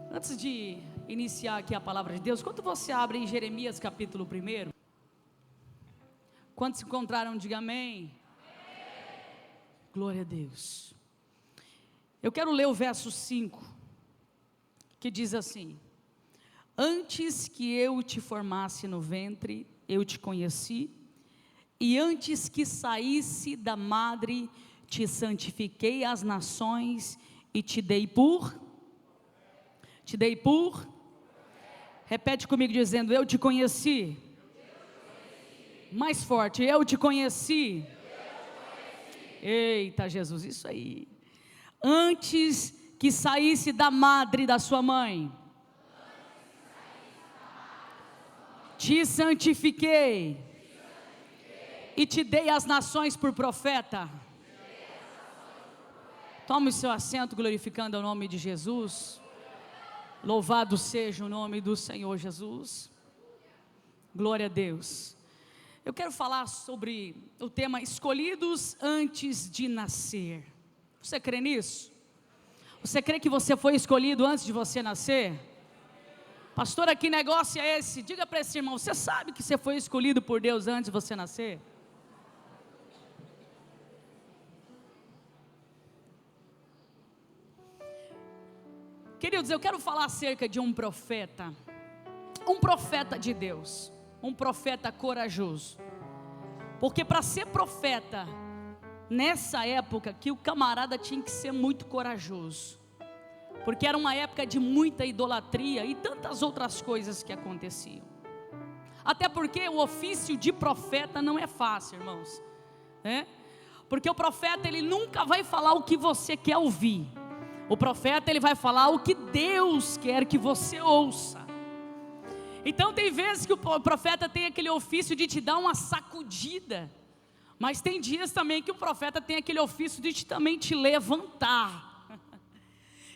Antes de iniciar aqui a palavra de Deus, quando você abre em Jeremias capítulo 1, quantos se encontraram, diga amém. Glória a Deus. Eu quero ler o verso 5, que diz assim: antes que eu te formasse no ventre, eu te conheci, e antes que saísse da madre, te santifiquei às nações, e te dei por, repete comigo dizendo, eu te conheci, mais forte, eu te conheci, eita Jesus, isso aí, antes que saísse da madre da sua mãe, te santifiquei, e te dei as nações por profeta. Tome o seu assento glorificando o nome de Jesus. Louvado seja o nome do Senhor Jesus. Glória a Deus. Eu quero falar sobre o tema escolhidos antes de nascer. Você crê nisso? Você crê que você foi escolhido antes de você nascer? Pastora, que negócio é esse? Diga para esse irmão, você sabe que você foi escolhido por Deus antes de você nascer? Queridos, eu quero falar acerca de um profeta de Deus, um profeta corajoso, porque para ser profeta, nessa época, que o camarada tinha que ser muito corajoso, porque era uma época de muita idolatria e tantas outras coisas que aconteciam, até porque o ofício de profeta não é fácil, irmãos, porque o profeta ele nunca vai falar o que você quer ouvir. O profeta ele vai falar o que Deus quer que você ouça. Então tem vezes que o profeta tem aquele ofício de te dar uma sacudida, mas tem dias também que o profeta tem aquele ofício de também te levantar.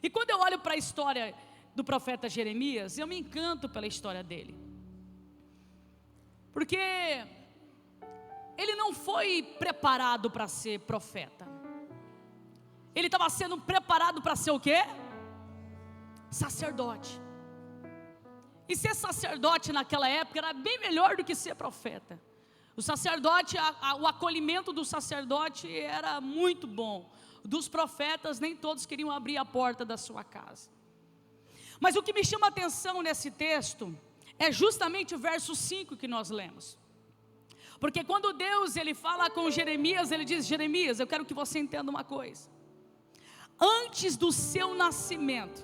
E quando eu olho para a história do profeta Jeremias, eu me encanto pela história dele, porque ele não foi preparado para ser profeta. Ele estava sendo preparado para ser o quê? Sacerdote. E ser sacerdote naquela época era bem melhor do que ser profeta. O sacerdote, o acolhimento do sacerdote era muito bom. Dos profetas, nem todos queriam abrir a porta da sua casa. Mas o que me chama a atenção nesse texto é justamente o verso 5 que nós lemos. Porque quando Deus ele fala com Jeremias, ele diz: Jeremias, eu quero que você entenda uma coisa. Antes do seu nascimento,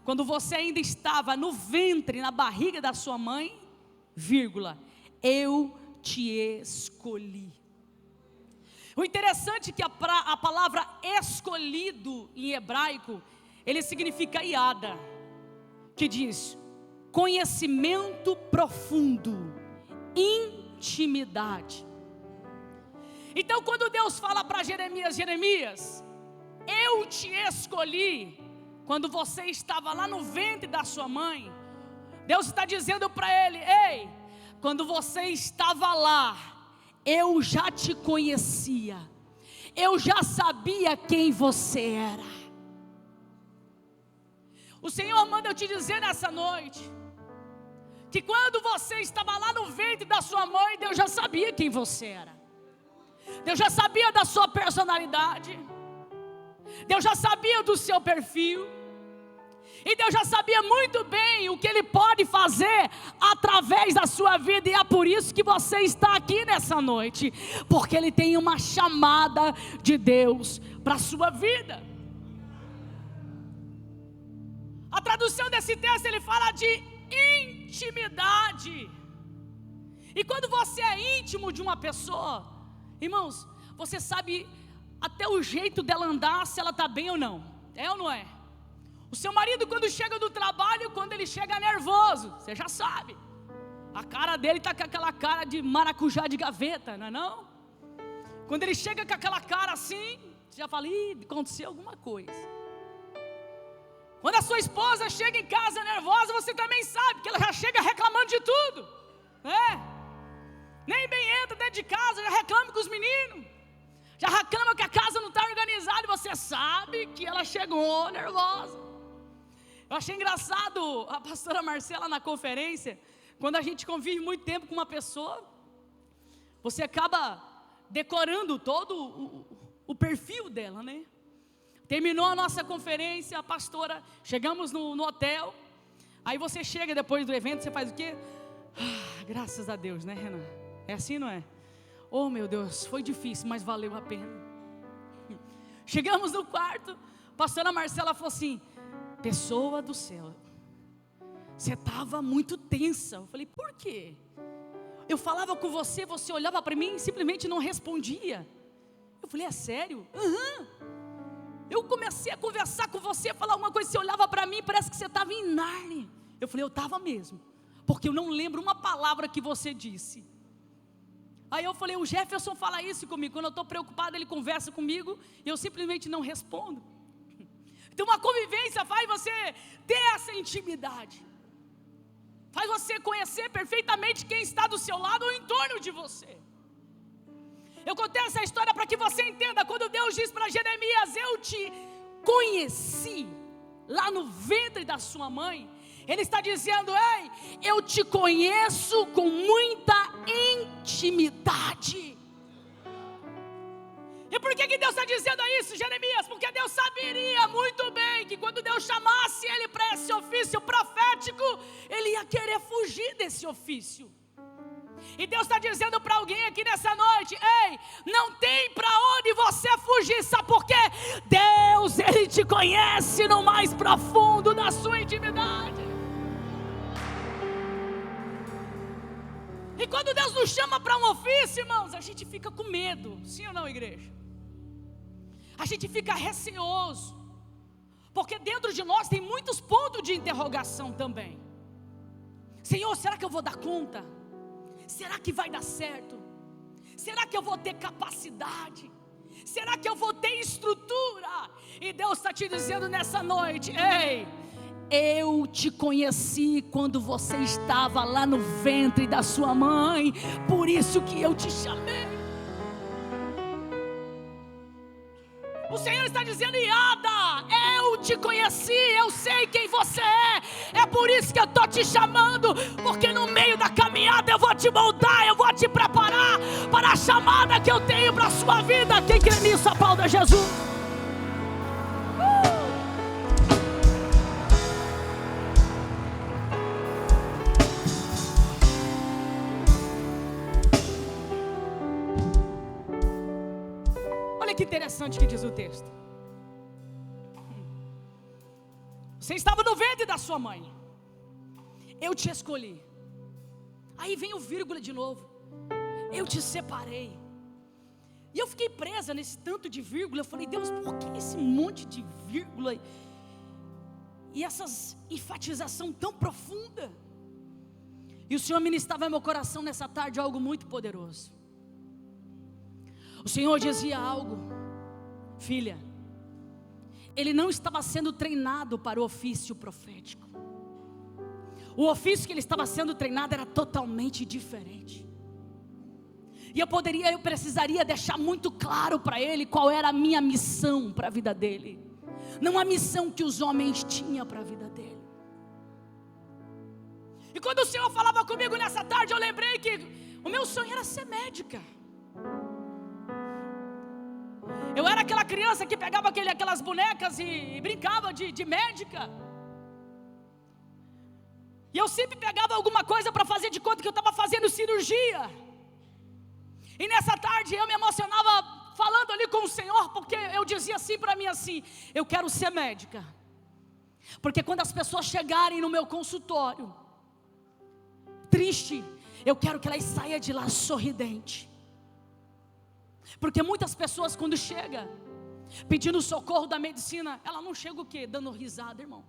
quando você ainda estava no ventre, na barriga da sua mãe, eu te escolhi. O interessante é que a palavra escolhido em hebraico, ele significa iada, que diz conhecimento profundo, intimidade. Então quando Deus fala para Jeremias, eu te escolhi, quando você estava lá no ventre da sua mãe, Deus está dizendo para ele: ei, quando você estava lá, eu já te conhecia, eu já sabia quem você era. O Senhor manda eu te dizer nessa noite, que quando você estava lá no ventre da sua mãe, Deus já sabia quem você era, Deus já sabia da sua personalidade, Deus já sabia do seu perfil, e Deus já sabia muito bem o que Ele pode fazer através da sua vida, e é por isso que você está aqui nessa noite, porque Ele tem uma chamada de Deus para a sua vida. A tradução desse texto, ele fala de intimidade, e quando você é íntimo de uma pessoa, irmãos, você sabe até o jeito dela andar, se ela está bem ou não, é ou não é? O seu marido quando chega do trabalho, quando ele chega nervoso, você já sabe, a cara dele está com aquela cara de maracujá de gaveta, não é não? Quando ele chega com aquela cara assim, você já fala, ih, aconteceu alguma coisa. Quando a sua esposa chega em casa nervosa, você também sabe que ela já chega reclamando de tudo, nem bem entra dentro de casa, já reclama com os meninos, já reclama que a casa não está organizada, e você sabe que ela chegou nervosa. Eu achei engraçado a pastora Marcela na conferência, quando a gente convive muito tempo com uma pessoa, você acaba decorando todo o perfil dela, né? Terminou a nossa conferência, a pastora, chegamos no hotel, aí você chega depois do evento, você faz o quê? Graças a Deus, né, Renan? É assim, não é? Oh, meu Deus, foi difícil, mas valeu a pena. Chegamos no quarto, a pastora Marcela falou assim: pessoa do céu, você estava muito tensa. Eu falei: por quê? Eu falava com você, você olhava para mim e simplesmente não respondia. Eu falei: é sério? Eu comecei a conversar com você, falar alguma coisa, você olhava para mim, parece que você estava em Nárnia. Eu falei: eu estava mesmo, porque eu não lembro uma palavra que você disse. Aí eu falei: o Jefferson fala isso comigo, quando eu estou preocupado ele conversa comigo e eu simplesmente não respondo. Então uma convivência faz você ter essa intimidade, faz você conhecer perfeitamente quem está do seu lado ou em torno de você. Eu contei essa história para que você entenda, quando Deus diz para Jeremias: eu te conheci lá no ventre da sua mãe, Ele está dizendo: ei, eu te conheço com muita intimidade. E por que Deus está dizendo isso, Jeremias? Porque Deus saberia muito bem que quando Deus chamasse ele para esse ofício profético, ele ia querer fugir desse ofício. E Deus está dizendo para alguém aqui nessa noite: ei, não tem para onde você fugir. Sabe por quê? Deus, Ele te conhece no mais profundo da sua intimidade. E quando Deus nos chama para um ofício, irmãos, a gente fica com medo. Sim ou não, igreja? A gente fica receoso, porque dentro de nós tem muitos pontos de interrogação também. Senhor, será que eu vou dar conta? Será que vai dar certo? Será que eu vou ter capacidade? Será que eu vou ter estrutura? E Deus está te dizendo nessa noite: ei, eu te conheci quando você estava lá no ventre da sua mãe, por isso que eu te chamei. O Senhor está dizendo: Iada, eu te conheci, eu sei quem você é por isso que eu estou te chamando, porque no meio da caminhada eu vou te moldar, eu vou te preparar para a chamada que eu tenho para a sua vida. Quem crê nisso, aplauda Jesus. Olha que interessante que diz o texto: você estava no ventre da sua mãe, eu te escolhi. Aí vem o vírgula de novo: eu te separei. E eu fiquei presa nesse tanto de vírgula. Eu falei: Deus, por que esse monte de vírgula e essas enfatização tão profunda? E o Senhor ministrava em meu coração nessa tarde algo muito poderoso. O Senhor dizia algo: filha, ele não estava sendo treinado para o ofício profético. O ofício que ele estava sendo treinado era totalmente diferente. E eu precisaria deixar muito claro para ele qual era a minha missão para a vida dele, não a missão que os homens tinham para a vida dele. E quando o Senhor falava comigo nessa tarde, eu lembrei que o meu sonho era ser médica. Eu era aquela criança que pegava aquelas bonecas e brincava de médica. E eu sempre pegava alguma coisa para fazer de conta que eu estava fazendo cirurgia. E nessa tarde eu me emocionava falando ali com o Senhor, porque eu dizia assim para mim assim: eu quero ser médica, porque quando as pessoas chegarem no meu consultório triste, eu quero que elas saiam de lá sorridente. Porque muitas pessoas quando chegam pedindo socorro da medicina, ela não chega o quê? Dando risada, irmão.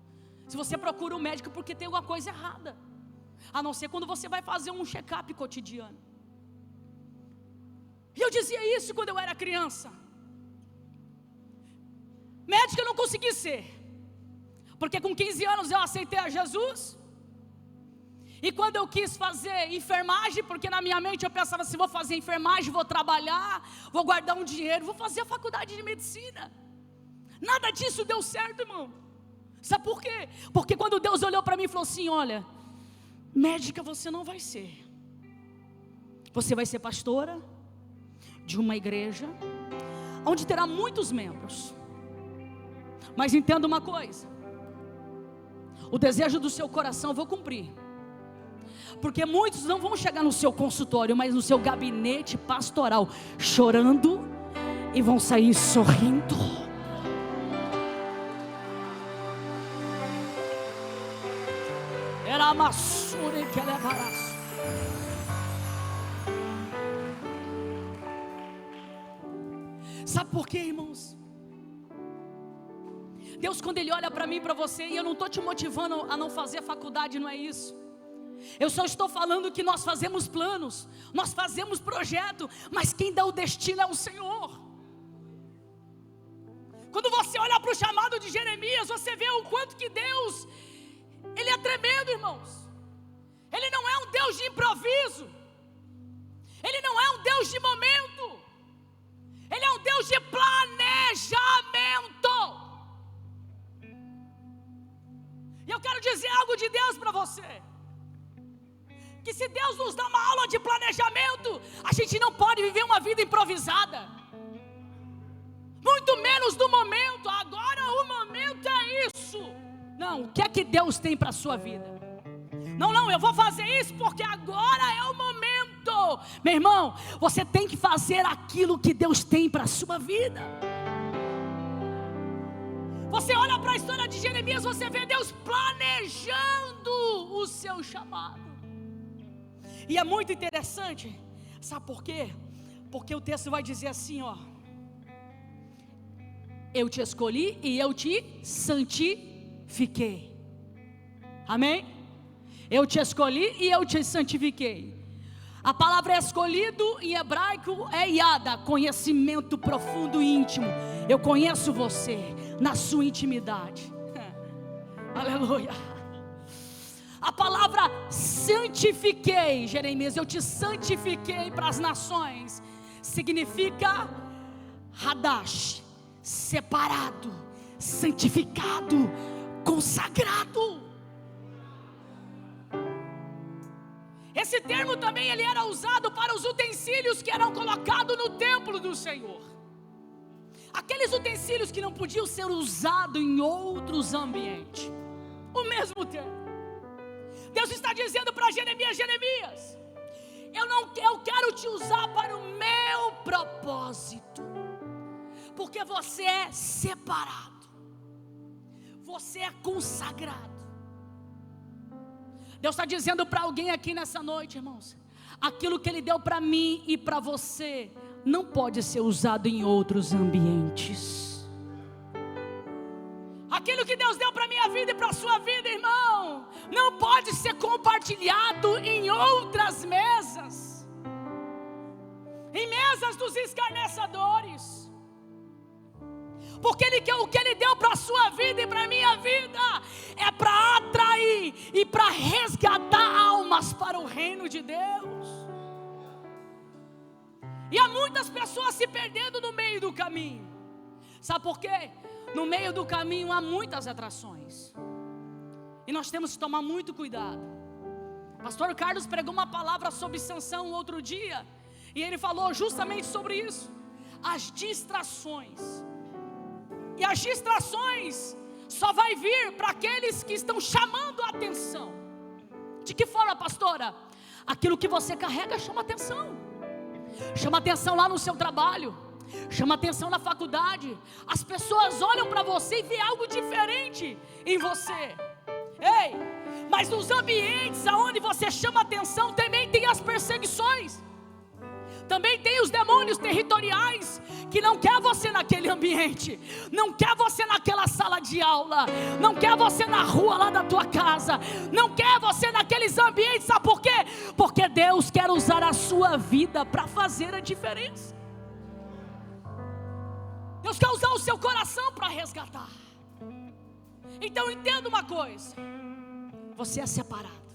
Se você procura um médico porque tem alguma coisa errada, a não ser quando você vai fazer um check-up cotidiano. E eu dizia isso quando eu era criança. Médica eu não consegui ser, porque com 15 anos eu aceitei a Jesus. E quando eu quis fazer enfermagem, porque na minha mente eu pensava assim: vou fazer enfermagem, vou trabalhar, vou guardar um dinheiro, vou fazer a faculdade de medicina. Nada disso deu certo, irmão. Sabe por quê? Porque quando Deus olhou para mim e falou assim: olha, médica você não vai ser, você vai ser pastora de uma igreja onde terá muitos membros. Mas entenda uma coisa: o desejo do seu coração eu vou cumprir, porque muitos não vão chegar no seu consultório, mas no seu gabinete pastoral, chorando, e vão sair sorrindo. Era amassure que ela é baraço. Sabe por quê, irmãos? Deus, quando Ele olha para mim e para você, e eu não estou te motivando a não fazer faculdade, não é isso. Eu só estou falando que nós fazemos planos, nós fazemos projeto, mas quem dá o destino é o Senhor. Quando você olha para o chamado de Jeremias, você vê o quanto que Deus, Ele é tremendo, irmãos. Ele não é um Deus de improviso, Ele não é um Deus de momento, Ele é um Deus de planejamento. E eu quero dizer algo de Deus para você, que se Deus nos dá uma aula de planejamento, a gente não pode viver uma vida improvisada, muito menos do momento. Agora o momento é isso. Não, o que é que Deus tem para a sua vida? Não, eu vou fazer isso porque agora é o momento. Meu irmão, você tem que fazer aquilo que Deus tem para a sua vida. Você olha para a história de Jeremias, você vê Deus planejando o seu chamado. E é muito interessante, sabe por quê? Porque o texto vai dizer assim, ó: eu te escolhi e eu te santifiquei. Amém? Eu te escolhi e eu te santifiquei. A palavra escolhido em hebraico é yada, conhecimento profundo e íntimo. Eu conheço você na sua intimidade. Aleluia. A palavra santifiquei, Jeremias, eu te santifiquei para as nações, significa hadash, separado, santificado, consagrado. Esse termo também ele era usado para os utensílios que eram colocados no templo do Senhor. Aqueles utensílios que não podiam ser usados em outros ambientes. O mesmo termo. Deus está dizendo para Jeremias: Jeremias, eu quero te usar para o meu propósito, porque você é separado, você é consagrado. Deus está dizendo para alguém aqui nessa noite, irmãos, aquilo que Ele deu para mim e para você não pode ser usado em outros ambientes. Aquilo que Deus deu para a minha vida e para a sua vida, irmão, não pode ser compartilhado em outras mesas, em mesas dos escarnecedores. Porque o que Ele deu para a sua vida e para a minha vida é para atrair e para resgatar almas para o reino de Deus. E há muitas pessoas se perdendo no meio do caminho. Sabe por quê? No meio do caminho há muitas atrações, e nós temos que tomar muito cuidado. Pastor Carlos pregou uma palavra sobre Sansão outro dia, e ele falou justamente sobre isso, as distrações. E as distrações só vai vir para aqueles que estão chamando a atenção. De que forma, pastora? Aquilo que você carrega chama atenção. Chama atenção lá no seu trabalho, chama atenção na faculdade. As pessoas olham para você e vê algo diferente em você. Ei, mas nos ambientes aonde você chama atenção também tem as perseguições. Também tem os demônios territoriais que não quer você naquele ambiente, não quer você naquela sala de aula, não quer você na rua lá da tua casa, não quer você naqueles ambientes. Sabe por quê? Porque Deus quer usar a sua vida para fazer a diferença. Deus quer usar o seu coração para resgatar. Então entenda uma coisa: você é separado,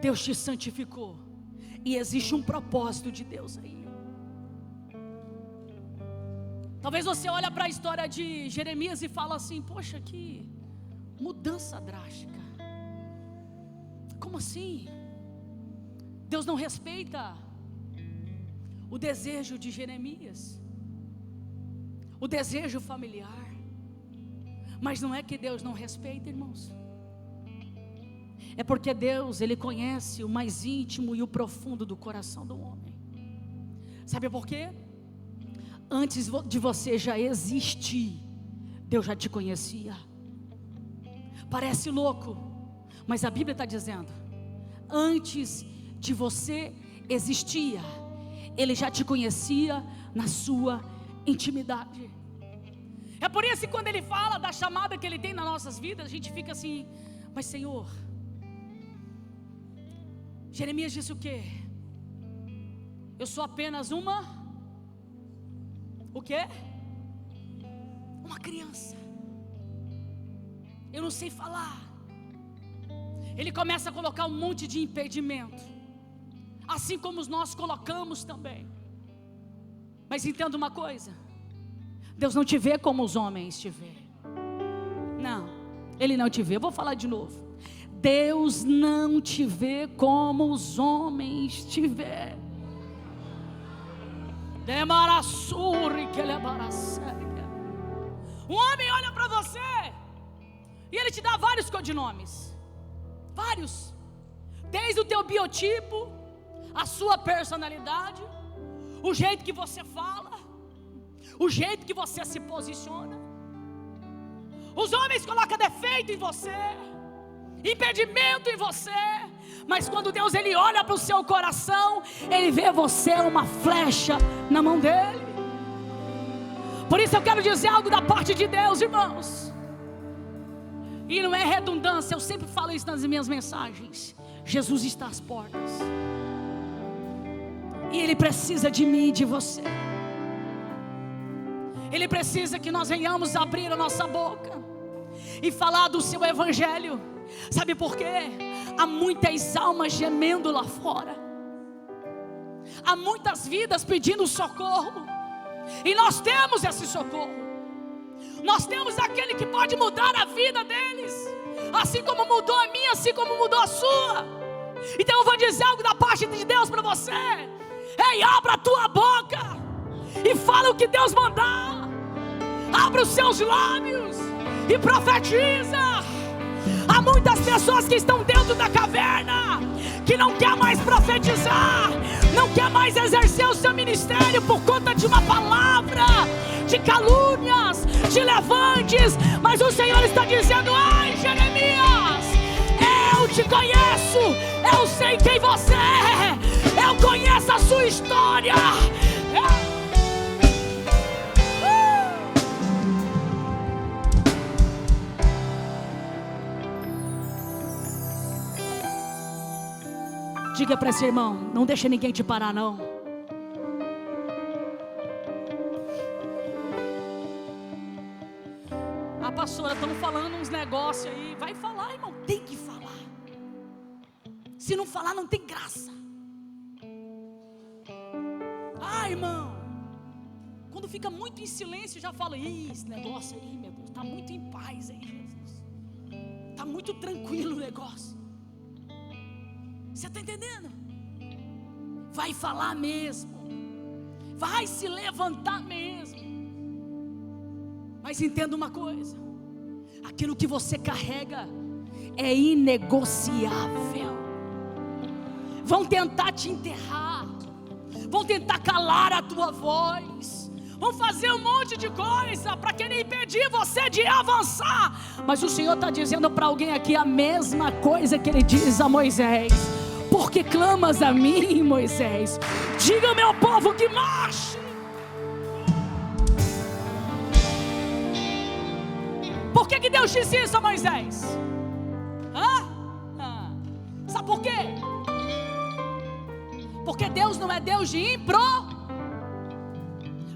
Deus te santificou, e existe um propósito de Deus aí. Talvez você olhe para a história de Jeremias e fala assim: poxa, que mudança drástica. Como assim? Deus não respeita o desejo de Jeremias, o desejo familiar. Mas não é que Deus não respeita, irmãos. É porque Deus, Ele conhece o mais íntimo e o profundo do coração do homem. Sabe por quê? Antes de você já existir, Deus já te conhecia. Parece louco, mas a Bíblia está dizendo: antes de você existia, Ele já te conhecia na sua intimidade. É por isso que quando Ele fala da chamada que Ele tem nas nossas vidas, a gente fica assim: mas Senhor, Jeremias disse o quê? Eu sou apenas o quê? Uma criança. Eu não sei falar. Ele começa a colocar um monte de impedimento, assim como nós colocamos também. Mas entenda uma coisa: Deus não te vê como os homens te vê. Não, Ele não te vê. Eu vou falar de novo. Deus não te vê como os homens te vê. Um homem olha para você e ele te dá vários codinomes. Vários. Desde o teu biotipo, a sua personalidade, o jeito que você fala, o jeito que você se posiciona. Os homens colocam defeito em você, impedimento em você. Mas quando Deus Ele olha para o seu coração, Ele vê você uma flecha na mão dEle. Por isso eu quero dizer algo da parte de Deus, irmãos. E não é redundância, eu sempre falo isso nas minhas mensagens. Jesus está às portas, e Ele precisa de mim e de você. Ele precisa que nós venhamos abrir a nossa boca e falar do seu evangelho. Sabe por quê? Há muitas almas gemendo lá fora, há muitas vidas pedindo socorro, e nós temos esse socorro. Nós temos aquele que pode mudar a vida deles, assim como mudou a minha, assim como mudou a sua. Então eu vou dizer algo da parte de Deus para você. Ei, abra a tua boca e fala o que Deus mandar. Abra os seus lábios e profetiza. Há muitas pessoas que estão dentro da caverna, que não quer mais profetizar, não quer mais exercer o seu ministério por conta de uma palavra, de calúnias, de levantes. Mas o Senhor está dizendo: ai, Jeremias, eu te conheço, eu sei quem você é, eu conheço a sua história. Diga para esse irmão: não deixa ninguém te parar, não. Ah, pastora, estão falando uns negócios aí. Vai falar, irmão, tem que falar. Se não falar, não tem graça. Ah, irmão, quando fica muito em silêncio, já fala: ih, esse negócio aí, meu Deus, está muito em paz aí, Jesus. Está muito tranquilo o negócio. Você está entendendo? Vai falar mesmo, vai se levantar mesmo. Mas entenda uma coisa: aquilo que você carrega é inegociável. Vão tentar te enterrar, vão tentar calar a tua voz, vão fazer um monte de coisa para querer impedir você de avançar. Mas o Senhor está dizendo para alguém aqui a mesma coisa que Ele diz a Moisés: porque clamas a mim, Moisés, diga ao meu povo que marche. Por que Deus disse isso a Moisés? Sabe por quê? Porque Deus não é Deus de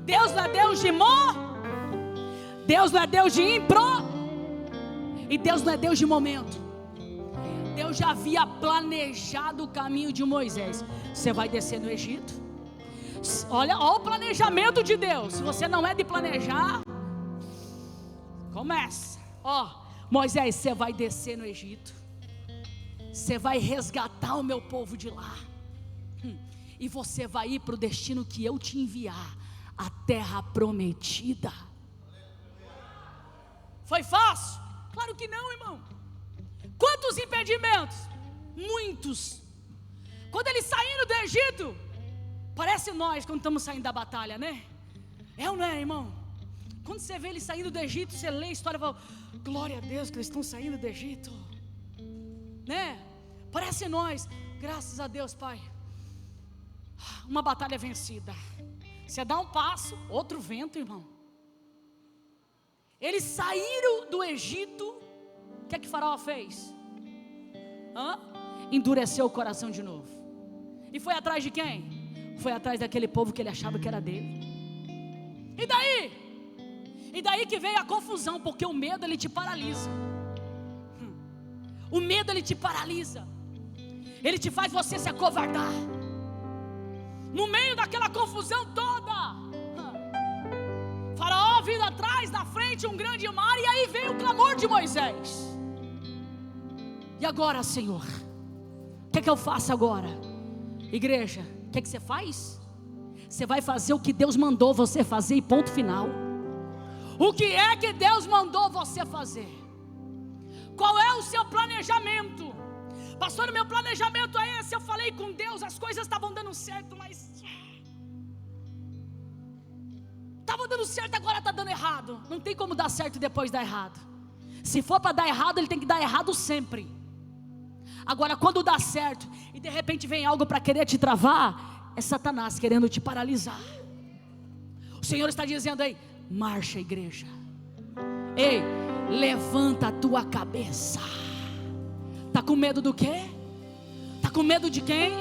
Deus não é Deus de Deus não é Deus de e Deus não é Deus de momento. Deus já havia planejado o caminho de Moisés. Você vai descer no Egito, Olha o planejamento de Deus. Se você não é de planejar, começa. Moisés, você vai descer no Egito, você vai resgatar o meu povo de lá, e você vai ir para o destino que eu te enviar, a terra prometida. Foi fácil? Claro que não, irmão. Quantos impedimentos? Muitos. Quando eles saíram do Egito, parece nós quando estamos saindo da batalha, né? É ou não é, irmão? Quando você vê eles saindo do Egito, você lê a história e fala: glória a Deus que eles estão saindo do Egito, né? Parece nós, graças a Deus, Pai. Uma batalha vencida. Você dá um passo, outro vento, irmão. Eles saíram do Egito. O que é que Faraó fez? Endureceu o coração de novo. E foi atrás de quem? Foi atrás daquele povo que ele achava que era dele. E daí? E daí que veio a confusão, porque o medo ele te paralisa. O medo ele te paralisa. Ele te faz você se acovardar. No meio daquela confusão toda, Faraó vindo atrás, na frente um grande mar, e aí veio o clamor de Moisés. E agora, Senhor, o que é que eu faço agora? Igreja, o que é que você faz? Você vai fazer o que Deus mandou você fazer e ponto final. O que é que Deus mandou você fazer? Qual é o seu planejamento? Pastor, o meu planejamento é esse. Eu falei com Deus, as coisas estavam dando certo, mas estava dando certo, agora está dando errado. Não tem como dar certo e depois dar errado. Se for para dar errado, ele tem que dar errado sempre. Agora, quando dá certo e de repente vem algo para querer te travar, é Satanás querendo te paralisar. O Senhor está dizendo aí: marcha, igreja. Ei, levanta a tua cabeça. Está com medo do quê? Está com medo de quem?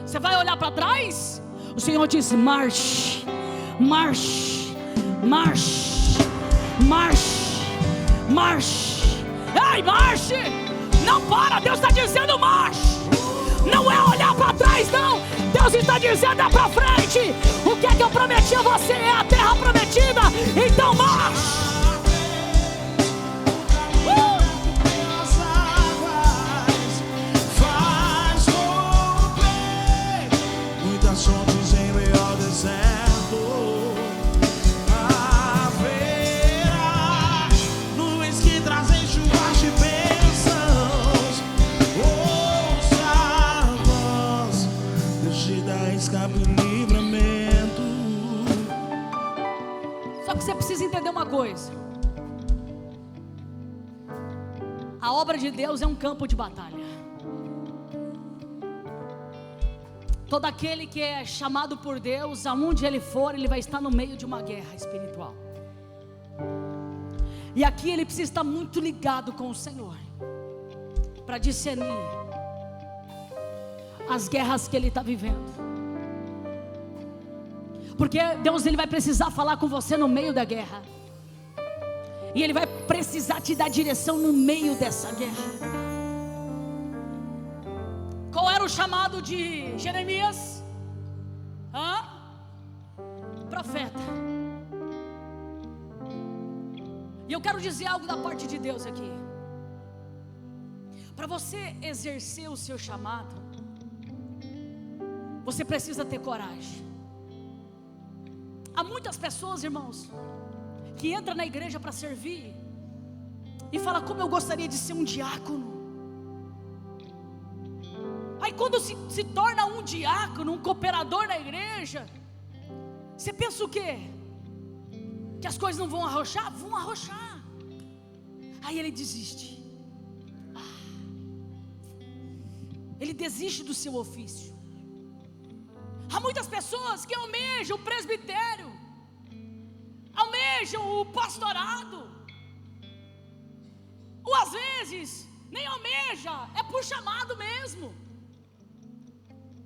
Você vai olhar para trás? O Senhor disse: marche, marche, marche, marche, marche. Ei, marche! Não para, Deus está dizendo marche. Não é olhar para trás, não. Deus está dizendo é para frente. O que é que eu prometi a você? É a terra prometida. Então marche. Somos em meio ao deserto, haverá nuvens que trazem chuvas de bênçãos. Ouça a voz, Deus te dá escape e livramento. Só que você precisa entender uma coisa: a obra de Deus é um campo de batalha. Todo aquele que é chamado por Deus, aonde ele for, ele vai estar no meio de uma guerra espiritual. E aqui ele precisa estar muito ligado com o Senhor, para discernir as guerras que ele está vivendo. Porque Deus ele vai precisar falar com você no meio da guerra. E ele vai precisar te dar direção no meio dessa guerra. Qual era o chamado de Jeremias? Profeta. E eu quero dizer algo da parte de Deus aqui. Para você exercer o seu chamado, você precisa ter coragem. Há muitas pessoas, irmãos, que entram na igreja para servir e falam: como eu gostaria de ser um diácono. Aí quando se torna um diácono, um cooperador na igreja, você pensa o quê? Que as coisas não vão arrochar? Vão arrochar. Aí ele desiste. Ele desiste do seu ofício. Há muitas pessoas que almejam o presbitério, almejam o pastorado, ou às vezes nem almeja, é por chamado mesmo.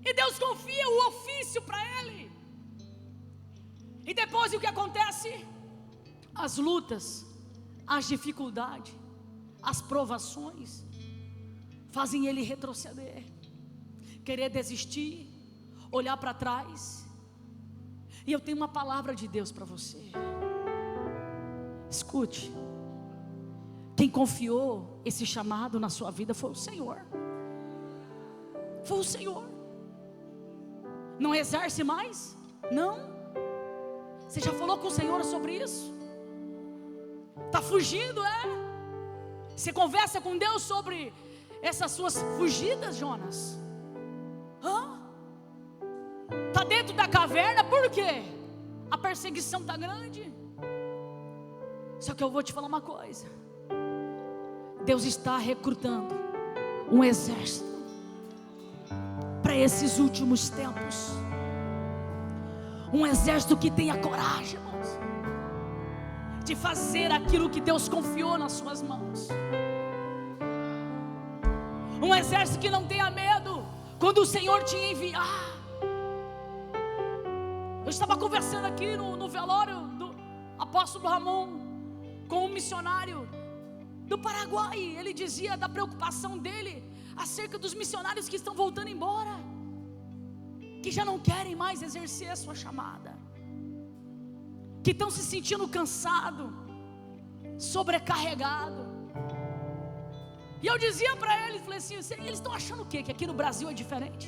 E Deus confia o ofício para ele. E depois o que acontece? As lutas, as dificuldades, as provações fazem ele retroceder, querer desistir, olhar para trás E eu tenho uma palavra de Deus para você. Escute. Quem confiou esse chamado na sua vida foi o Senhor. Foi o Senhor. Não exerce mais? Não. Você já falou com o Senhor sobre isso? Está fugindo, Você conversa com Deus sobre essas suas fugidas, Jonas? Está dentro da caverna, por quê? A perseguição está grande. Só que eu vou te falar uma coisa. Deus está recrutando um exército para esses últimos tempos. Um exército que tenha coragem, irmãos, de fazer aquilo que Deus confiou nas suas mãos. Um exército que não tenha medo quando o Senhor te enviar. Eu estava conversando aqui no velório do apóstolo Ramon com um missionário do Paraguai. Ele dizia da preocupação dele acerca dos missionários que estão voltando embora, que já não querem mais exercer a sua chamada, que estão se sentindo cansados, sobrecarregados. E eu dizia para ele, falei assim, eles estão achando o quê? Que aqui no Brasil é diferente?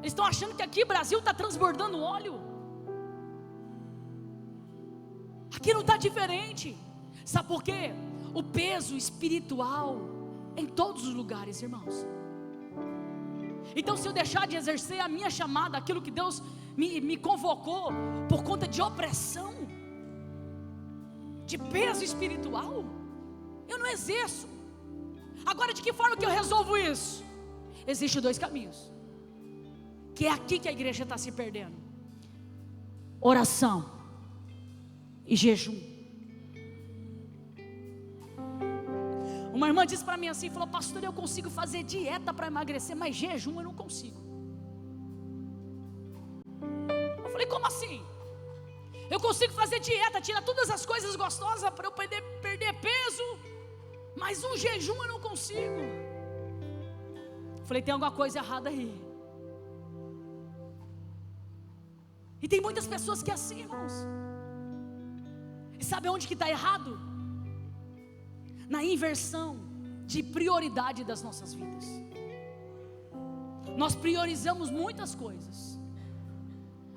Eles estão achando que aqui no Brasil está transbordando óleo? Aqui não está diferente. Sabe por quê? O peso espiritual em todos os lugares, irmãos. Então, se eu deixar de exercer a minha chamada, aquilo que Deus me convocou, por conta de opressão, de peso espiritual, eu não exerço. Agora, de que forma que eu resolvo isso? Existem dois caminhos, que é aqui que a igreja está se perdendo: oração e jejum. Uma irmã disse para mim assim, falou: pastor, eu consigo fazer dieta para emagrecer, mas jejum eu não consigo. Eu falei: como assim? Eu consigo fazer dieta, tirar todas as coisas gostosas para eu perder peso, mas um jejum eu não consigo. Eu falei: tem alguma coisa errada aí. E tem muitas pessoas que é assim, irmãos. E sabe onde que está errado? Na inversão de prioridade das nossas vidas. Nós priorizamos muitas coisas,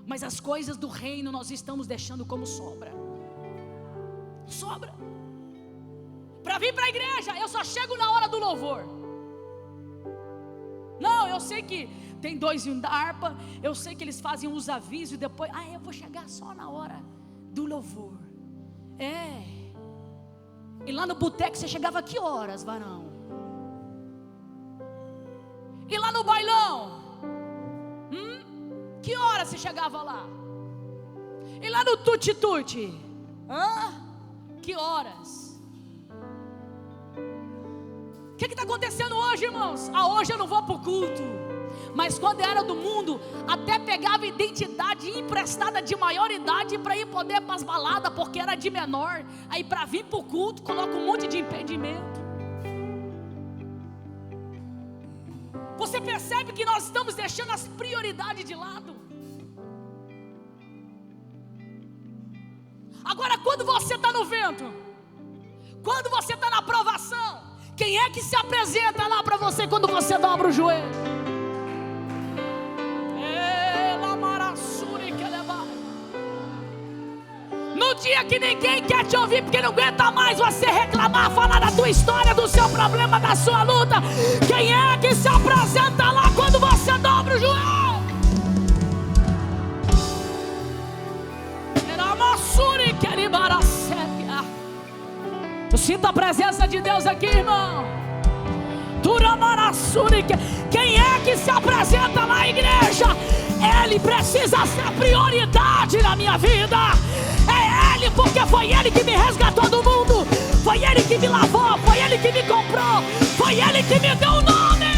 mas as coisas do reino nós estamos deixando como sobra. Sobra. Para vir para a igreja, eu só chego na hora do louvor. Não, eu sei que tem 2 da harpa, eu sei que eles fazem os avisos e depois, eu vou chegar só na hora do louvor. E lá no boteco você chegava a que horas, varão? E lá no bailão? Que horas você chegava lá? E lá no tuti-tuti? Que horas? O que está acontecendo hoje, irmãos? Hoje eu não vou para o culto. Mas quando era do mundo, até pegava identidade emprestada de maior idade para ir poder para as baladas, porque era de menor. Aí para vir para o culto, coloca um monte de impedimento. Você percebe que nós estamos deixando as prioridades de lado. Agora, quando você está no vento, quando você está na provação, quem é que se apresenta lá para você quando você dobra o joelho? No dia que ninguém quer te ouvir, porque não aguenta mais você reclamar, falar da tua história, do seu problema, da sua luta, quem é que se apresenta lá quando você dobra o joelho? Eu sinto a presença de Deus aqui, irmão. Quem é que se apresenta na igreja? Ele precisa ser prioridade na minha vida. É Ele, porque foi Ele que me resgatou do mundo, foi Ele que me lavou, foi Ele que me comprou, foi Ele que me deu o nome.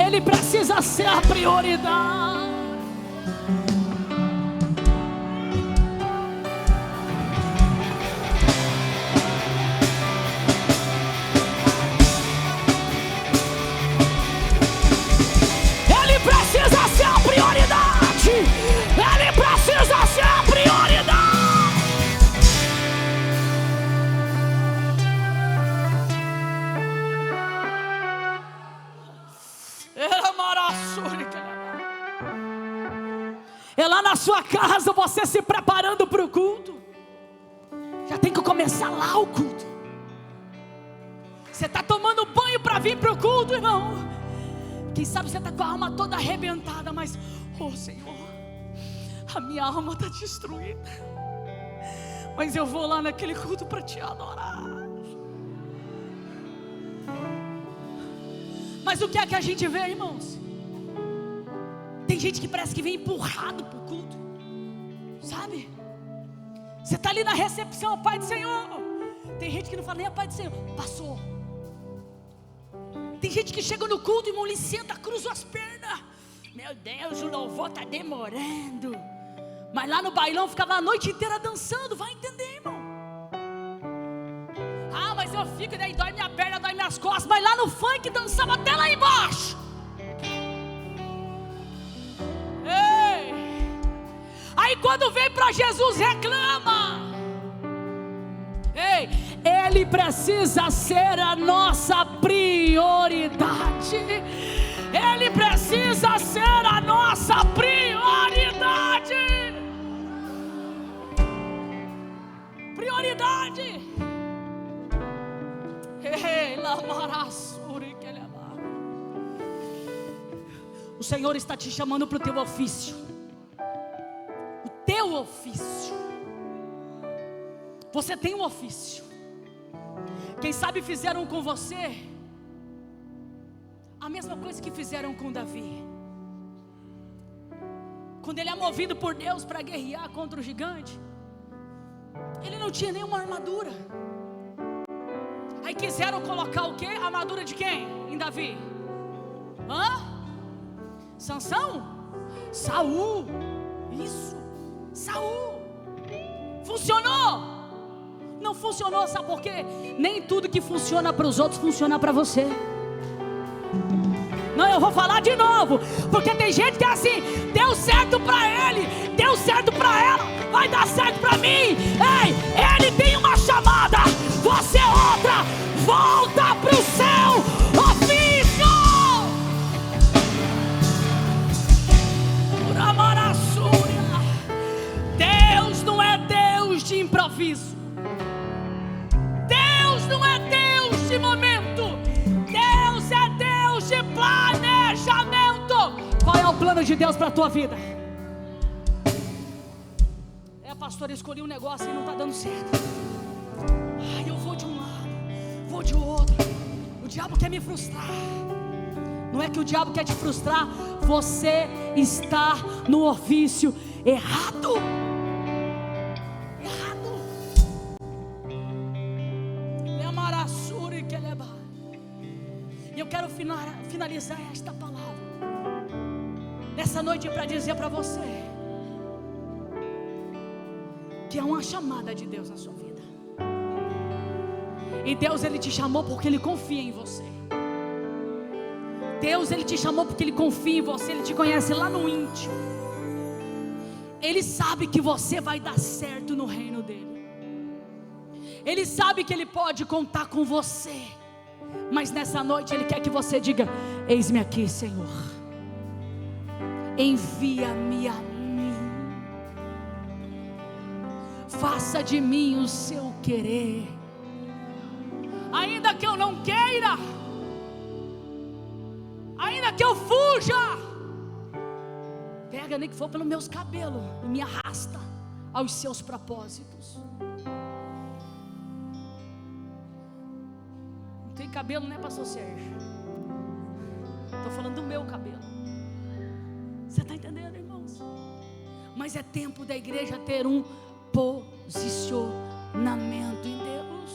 Ele precisa ser a prioridade. Ele precisa ser a prioridade. lá na sua casa, você se preparando para o culto. Já tem que começar lá o culto. Você está tomando banho para vir para o culto, irmão. Quem sabe você está com a alma toda arrebentada, mas, oh Senhor, a minha alma está destruída, mas eu vou lá naquele culto para te adorar. Mas o que é que a gente vê, irmãos? Tem gente que parece que vem empurrado para o culto, sabe? Você está ali na recepção, Pai do Senhor. Tem gente que não fala nem a Pai do Senhor, passou. Tem gente que chega no culto, irmão, ele senta, cruza as pernas. Meu Deus, o louvor está demorando. Mas lá no bailão ficava a noite inteira dançando. Vai entender, irmão. Ah, mas eu fico, daí dói minha perna, dói minhas costas. Mas lá no funk dançava até lá embaixo. Ei! Aí quando vem para Jesus reclama. Ei, Ele precisa ser a nossa prioridade. Ele precisa ser a nossa prioridade. Prioridade. Ei, o Senhor está te chamando para o teu ofício. O teu ofício. Você tem um ofício. Quem sabe fizeram com você a mesma coisa que fizeram com Davi. Quando ele é movido por Deus para guerrear contra o gigante, ele não tinha nenhuma armadura. Aí quiseram colocar o quê? A armadura de quem? Em Davi? Sansão? Saul. Isso, Saul. Funcionou? Não funcionou, sabe por quê? Nem tudo que funciona para os outros funciona para você. Não, eu vou falar de novo, porque tem gente que é assim: deu certo para ele, deu certo para ela, vai dar certo para mim. Ei, ele tem uma chamada, você outra. Volta para o seu ofício. Deus não é Deus de improviso. Deus não é Deus de momento. Deus é Deus de planejamento. Qual é o plano de Deus para a tua vida? Pastor, eu escolhi um negócio e não está dando certo. Eu vou de um lado, vou de outro. O diabo quer me frustrar. Não é que o diabo quer te frustrar, você está no ofício errado. E eu quero finalizar esta palavra nessa noite para dizer para você que é uma chamada de Deus na sua vida. E Deus, Ele te chamou porque Ele confia em você. Deus, Ele te chamou porque Ele confia em você. Ele te conhece lá no íntimo. Ele sabe que você vai dar certo no reino dEle. Ele sabe que Ele pode contar com você. Mas nessa noite Ele quer que você diga: eis-me aqui, Senhor, envia-me a mim, faça de mim o seu querer, ainda que eu não queira, ainda que eu fuja, pega nem que for pelos meus cabelos e me arrasta aos seus propósitos. Não tem cabelo, né, pastor Sérgio? Estou falando do meu cabelo. Você está entendendo, irmãos? Mas é tempo da igreja ter um posicionamento em Deus.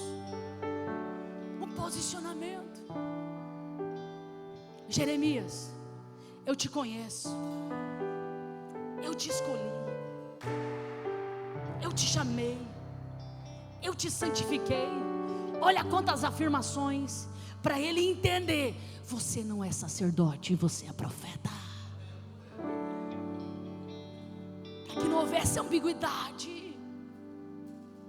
Um posicionamento. Jeremias, eu te conheço, eu te escolhi, eu te chamei, eu te santifiquei. Olha quantas afirmações para ele entender: você não é sacerdote, você é profeta. Para que não houvesse ambiguidade.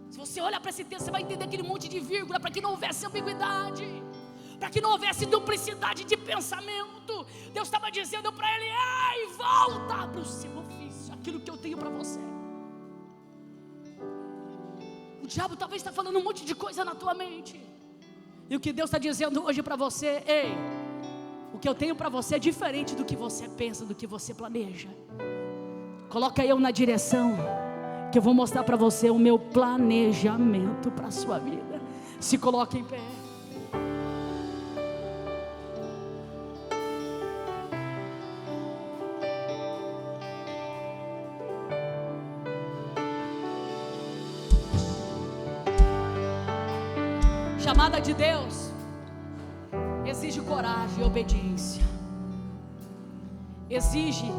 Se você olhar para esse texto, você vai entender aquele monte de vírgula. Para que não houvesse ambiguidade, para que não houvesse duplicidade de pensamento. Deus estava dizendo para ele: ei, volta para o seu ofício. aquilo que eu tenho para você. O diabo talvez está falando um monte de coisa na tua mente. E o que Deus está dizendo hoje para você: ei, o que eu tenho para você é diferente do que você pensa, do que você planeja. Coloca eu na direção, que eu vou mostrar para você o meu planejamento para a sua vida. Se coloque em pé. Chamada de Deus exige coragem e obediência, exige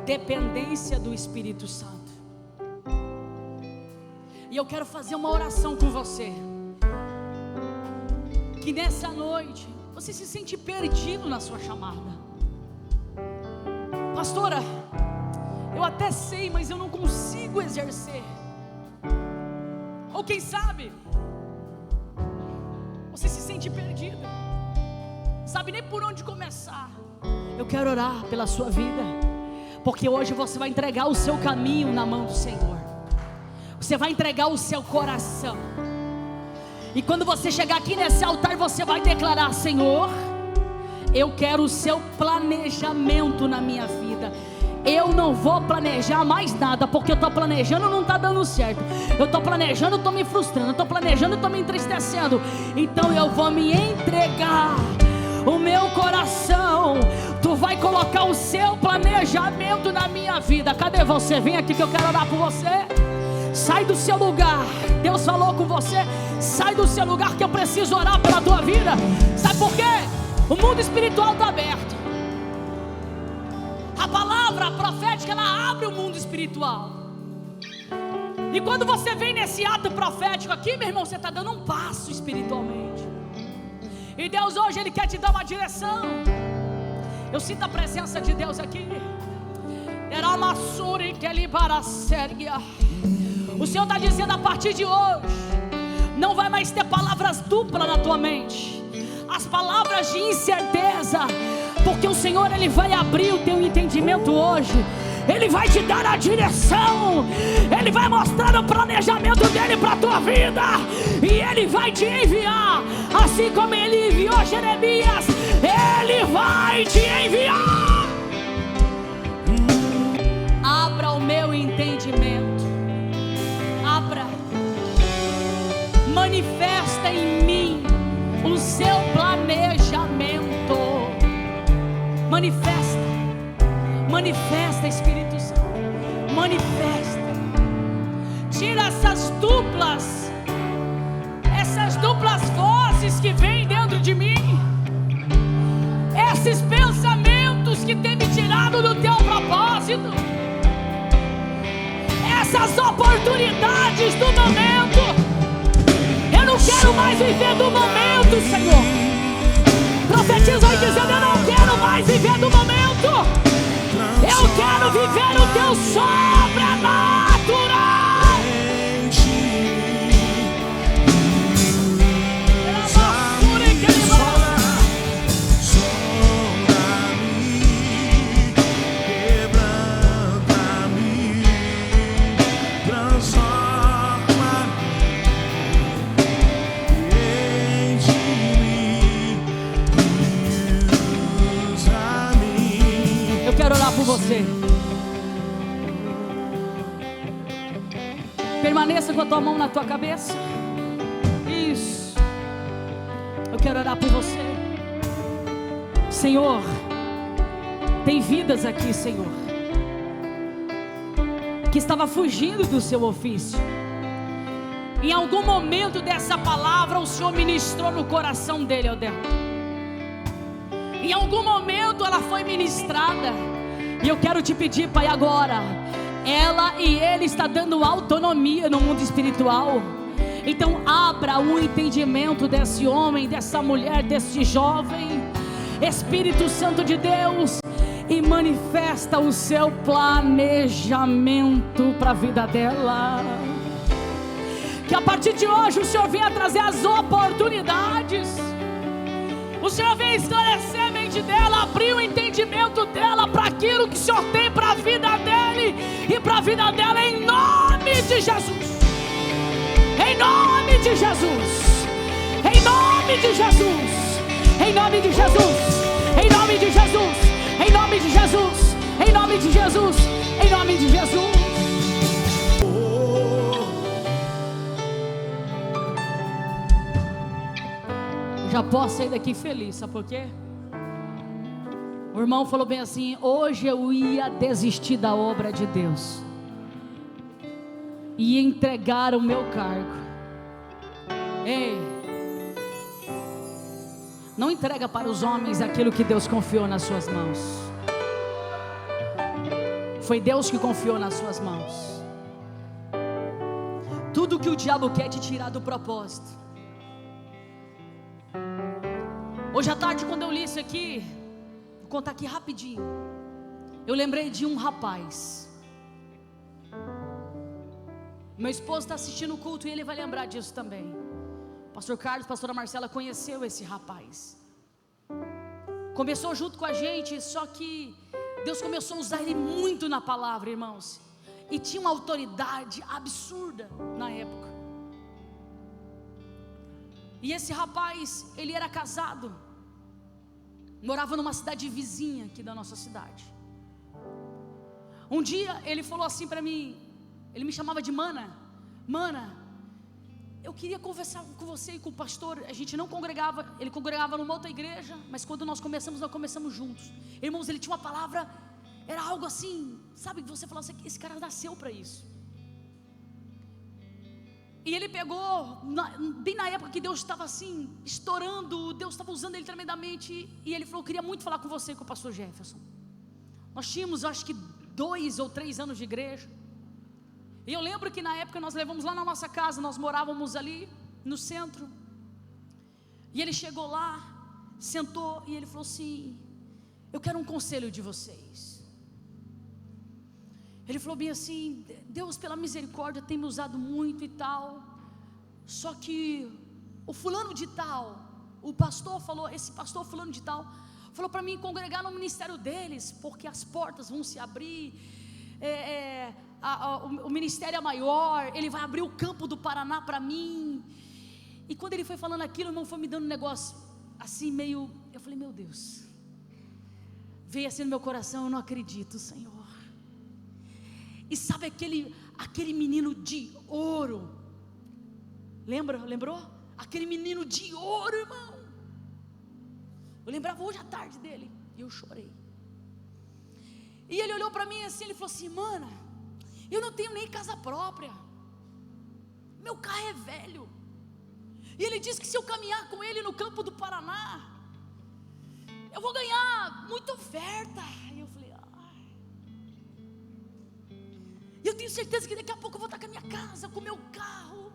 dependência do Espírito Santo. E eu quero fazer uma oração com você, que nessa noite você se sente perdido na sua chamada. Pastora, eu até sei, mas eu não consigo exercer. Ou quem sabe você se sente perdido, sabe nem por onde começar. Eu quero orar pela sua vida, porque hoje você vai entregar o seu caminho na mão do Senhor. Você vai entregar o seu coração. E quando você chegar aqui nesse altar, você vai declarar: Senhor, eu quero o seu planejamento na minha vida. Eu não vou planejar mais nada, porque eu estou planejando, não está dando certo. Eu estou planejando, estou me frustrando. Eu estou planejando, estou me entristecendo. Então eu vou me entregar o meu coração. Tu vai colocar o seu planejamento na minha vida. Cadê você? Vem aqui que eu quero orar por você. Sai do seu lugar. Deus falou com você. Sai do seu lugar que eu preciso orar pela tua vida. Sabe por quê? O mundo espiritual está aberto. A palavra profética, ela abre o mundo espiritual. E quando você vem nesse ato profético aqui, meu irmão, você está dando um passo espiritualmente. E Deus hoje, Ele quer te dar uma direção. Eu sinto a presença de Deus aqui. O Senhor está dizendo: a partir de hoje não vai mais ter palavras duplas na tua mente, as palavras de incerteza, porque o Senhor, Ele vai abrir o teu entendimento hoje. Ele vai te dar a direção, Ele vai mostrar o planejamento dEle para a tua vida, e Ele vai te enviar, assim como Ele enviou Jeremias, Ele vai te enviar. Abra o meu entendimento, abra, manifesta em mim o seu planejamento. Manifesta, Espírito Santo, manifesta. Tira essas duplas vozes que vêm dentro de mim, esses pensamentos que têm me tirado do teu propósito, essas oportunidades do momento. Eu não quero mais viver do momento, Senhor. Profetiza aí dizendo: eu não quero mais viver do momento. Eu quero viver o teu sobrenatural. Você permaneça com a tua mão na tua cabeça. Isso. Eu quero orar por você. Senhor, tem vidas aqui, Senhor, que estava fugindo do seu ofício. Em algum momento dessa palavra o Senhor ministrou no coração dele, ó Deus. Em algum momento ela foi ministrada. E eu quero te pedir, Pai, agora, ela e ele está dando autonomia no mundo espiritual. Então abra o entendimento desse homem, dessa mulher, desse jovem, Espírito Santo de Deus, e manifesta o seu planejamento para a vida dela. Que a partir de hoje o Senhor venha trazer as oportunidades, O Senhor vem esclarecer a mente dela, abrir o entendimento dela para aquilo que o Senhor tem para a vida dele e para a vida dela, em nome de Jesus. Em nome de Jesus. Em nome de Jesus. Em nome de Jesus. Em nome de Jesus. Em nome de Jesus. Em nome de Jesus. Em nome de Jesus. Já posso sair daqui feliz, sabe por quê? O irmão falou bem assim: hoje eu ia desistir da obra de Deus, ia entregar o meu cargo. Ei, não entrega para os homens aquilo que Deus confiou nas suas mãos. Foi Deus que confiou nas suas mãos. Tudo que o diabo quer te tirar do propósito. Hoje à tarde, quando eu li isso aqui, vou contar aqui rapidinho, eu lembrei de um rapaz. Meu esposo está assistindo o culto e ele vai lembrar disso também. O pastor Carlos, a pastora Marcela conheceu esse rapaz. Começou junto com a gente, só que Deus começou a usar ele muito na palavra, irmãos. E tinha uma autoridade absurda na época. E esse rapaz, ele era casado, morava numa cidade vizinha aqui da nossa cidade. Um dia ele falou assim para mim, ele me chamava de Mana. Mana, eu queria conversar com você e com o pastor. A gente não congregava, ele congregava numa outra igreja, mas quando nós começamos juntos. Irmãos, ele tinha uma palavra, era algo assim, sabe, que você falava assim, esse cara nasceu para isso. E ele pegou, bem na época que Deus estava assim, estourando, Deus estava usando ele tremendamente. E ele falou, eu queria muito falar com você e com o pastor Jefferson. Nós tínhamos, acho que 2 ou 3 anos de igreja. E eu lembro que na época nós levamos lá na nossa casa, nós morávamos ali no centro. E ele chegou lá, sentou e ele falou assim, eu quero um conselho de vocês. Ele falou bem assim, Deus pela misericórdia tem me usado muito e tal, só que o fulano de tal, o pastor falou, esse pastor fulano de tal, falou para mim congregar no ministério deles, porque as portas vão se abrir, o ministério é maior, ele vai abrir o campo do Paraná para mim. E quando ele foi falando aquilo, o irmão foi me dando um negócio assim meio, eu falei, meu Deus, veio assim no meu coração, eu não acredito, Senhor. E sabe aquele menino de ouro? Lembrou? Aquele menino de ouro, irmão. Eu lembrava hoje à tarde dele. E eu chorei. E ele olhou para mim assim, ele falou assim, Mana, eu não tenho nem casa própria. Meu carro é velho. E ele disse que se eu caminhar com ele no campo do Paraná, eu vou ganhar muita oferta. E eu falei, eu tenho certeza que daqui a pouco eu vou estar com a minha casa, com o meu carro.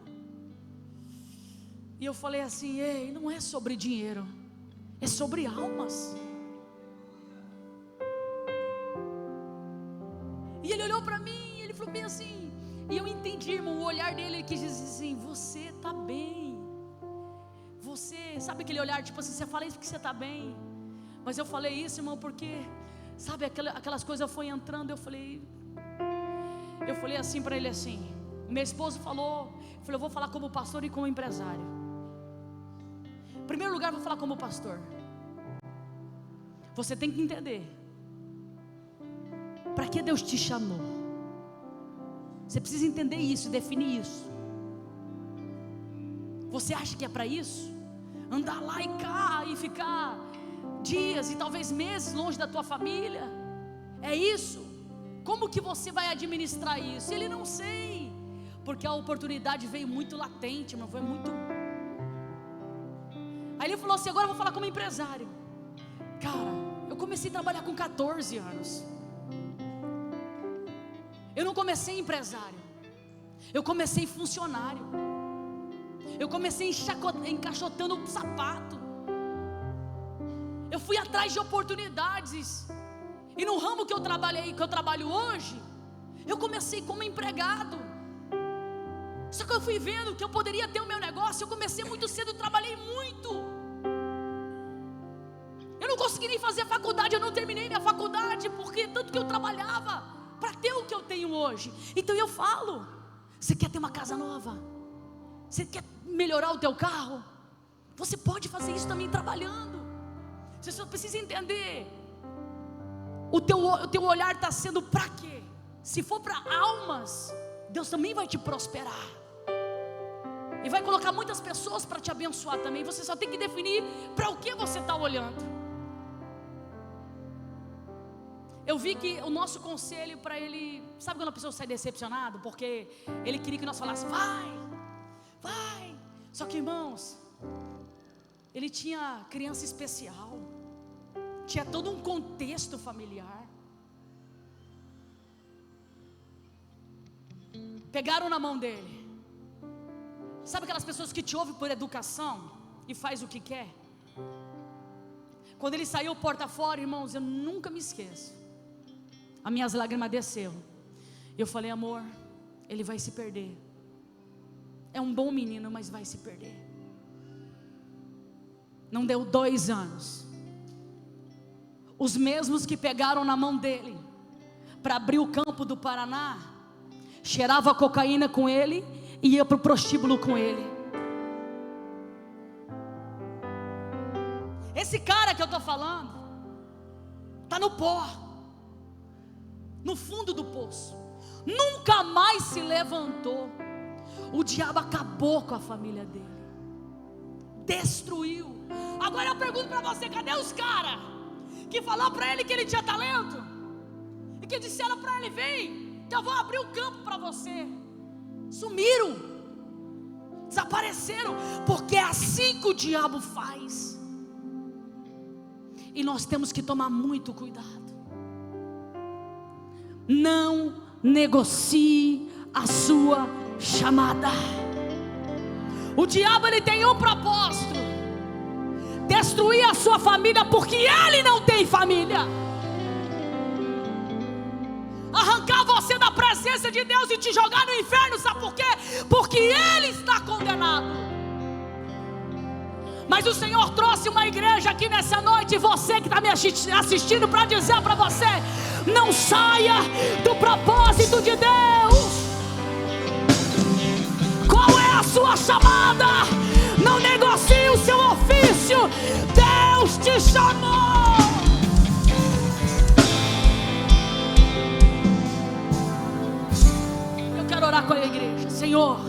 E eu falei assim, ei, não é sobre dinheiro, é sobre almas. E ele olhou para mim, e ele falou bem assim, e eu entendi, irmão, o olhar dele, ele quis dizer assim, você está bem. Você, sabe aquele olhar, tipo assim, você fala isso porque você está bem. Mas eu falei isso, irmão, porque, sabe, aquelas coisas foi entrando, eu falei assim para ele assim, meu esposo falou, eu vou falar como pastor e como empresário. Em primeiro lugar, vou falar como pastor. Você tem que entender para que Deus te chamou. Você precisa entender isso, definir isso. Você acha que é para isso? Andar lá e cá e ficar dias e talvez meses longe da tua família? É isso? Como que você vai administrar isso? Ele não sei, porque a oportunidade veio muito latente, mas foi muito. Aí ele falou assim, agora eu vou falar como empresário. Cara, eu comecei a trabalhar com 14 anos. Eu não comecei empresário, eu comecei funcionário. Eu comecei encaixotando o sapato. Eu fui atrás de oportunidades. E no ramo que eu trabalho hoje, eu comecei como empregado. Só que eu fui vendo que eu poderia ter o meu negócio. Eu comecei muito cedo, trabalhei muito. consegui nem fazer a faculdade, eu não terminei minha faculdade, porque tanto que eu trabalhava para ter o que eu tenho hoje. Então eu falo: você quer ter uma casa nova? Você quer melhorar o teu carro? Você pode fazer isso também trabalhando. Você só precisa entender: o teu olhar está sendo para quê? Se for para almas, Deus também vai te prosperar, e vai colocar muitas pessoas para te abençoar também. Você só tem que definir para o que você está olhando. Eu vi que o nosso conselho para ele, sabe quando a pessoa sai decepcionada? Porque ele queria que nós falássemos: vai. Só que, irmãos, ele tinha criança especial, tinha todo um contexto familiar. Pegaram na mão dele. Sabe aquelas pessoas que te ouvem por educação e faz o que quer? Quando ele saiu porta fora, irmãos, eu nunca me esqueço. As minhas lágrimas desceram. Eu falei: amor, ele vai se perder. É um bom menino, mas vai se perder. Não deu 2 anos. Os mesmos que pegaram na mão dele para abrir o campo do Paraná, cheirava cocaína com ele e ia para o prostíbulo com ele. Esse cara que eu estou falando está no pó, no fundo do poço, nunca mais se levantou. O diabo acabou com a família dele, destruiu. Agora eu pergunto para você: cadê os caras que falaram para ele que ele tinha talento e que disseram para ele: vem, que eu vou abrir o campo para você? Sumiram, desapareceram, porque é assim que o diabo faz. E nós temos que tomar muito cuidado. Não negocie a sua chamada. O diabo, ele tem um propósito: destruir a sua família, porque ele não tem família. Arrancar você da presença de Deus e te jogar no inferno. Sabe por quê? Porque ele está condenado. Mas o Senhor trouxe uma igreja aqui nessa noite, e você que está me assistindo, para dizer para você: não saia do propósito de Deus. Qual é a sua chamada? Não negocie o seu ofício. Deus te chamou. Eu quero orar com a igreja. Senhor,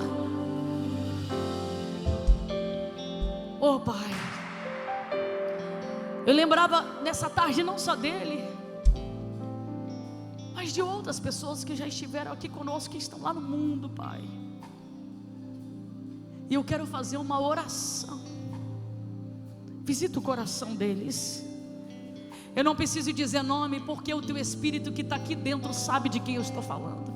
oh Pai, eu lembrava nessa tarde não só dele, mas de outras pessoas que já estiveram aqui conosco, que estão lá no mundo, Pai. E eu quero fazer uma oração. Visita o coração deles. Eu não preciso dizer nome, porque o teu Espírito que está aqui dentro sabe de quem eu estou falando.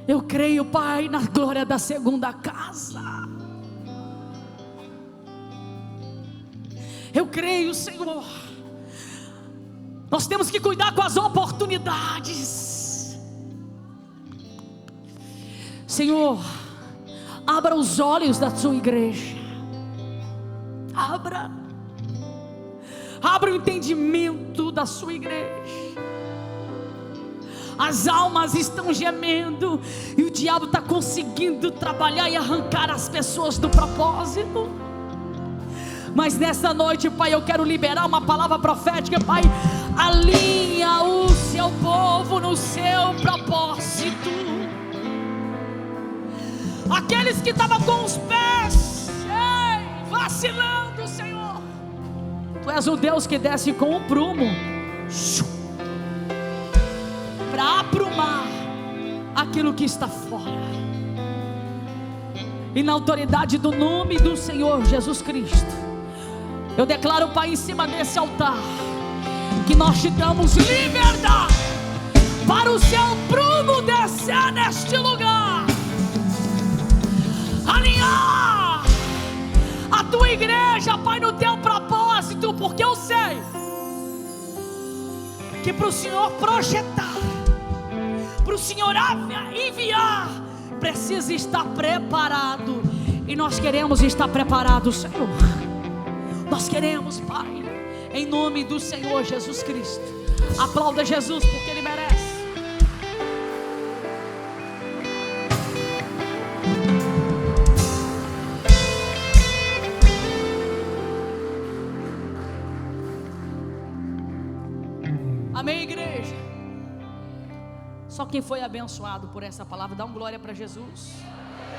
Eu creio, Pai, na glória da segunda casa. Eu creio, Senhor. Nós temos que cuidar com as oportunidades. Senhor, abra os olhos da sua igreja. Abra o entendimento da sua igreja. As almas estão gemendo, e o diabo está conseguindo trabalhar e arrancar as pessoas do propósito. Mas nessa noite, Pai, eu quero liberar uma palavra profética. Pai, alinha o seu povo no seu propósito. Aqueles que estavam com os pés vacilando, Senhor, Tu és o Deus que desce com o prumo para aprumar aquilo que está fora. E na autoridade do nome do Senhor Jesus Cristo, eu declaro, Pai, em cima desse altar, que nós te damos liberdade para o seu prumo descer neste lugar, alinhar a tua igreja, Pai, no teu propósito, porque eu sei que para o Senhor projetar, para o Senhor enviar, precisa estar preparado. E nós queremos estar preparados, Senhor. Nós queremos, Pai. em nome do Senhor Jesus Cristo. Aplauda Jesus, porque Ele merece. Amém, igreja? Só quem foi abençoado por essa palavra, dá um glória para Jesus.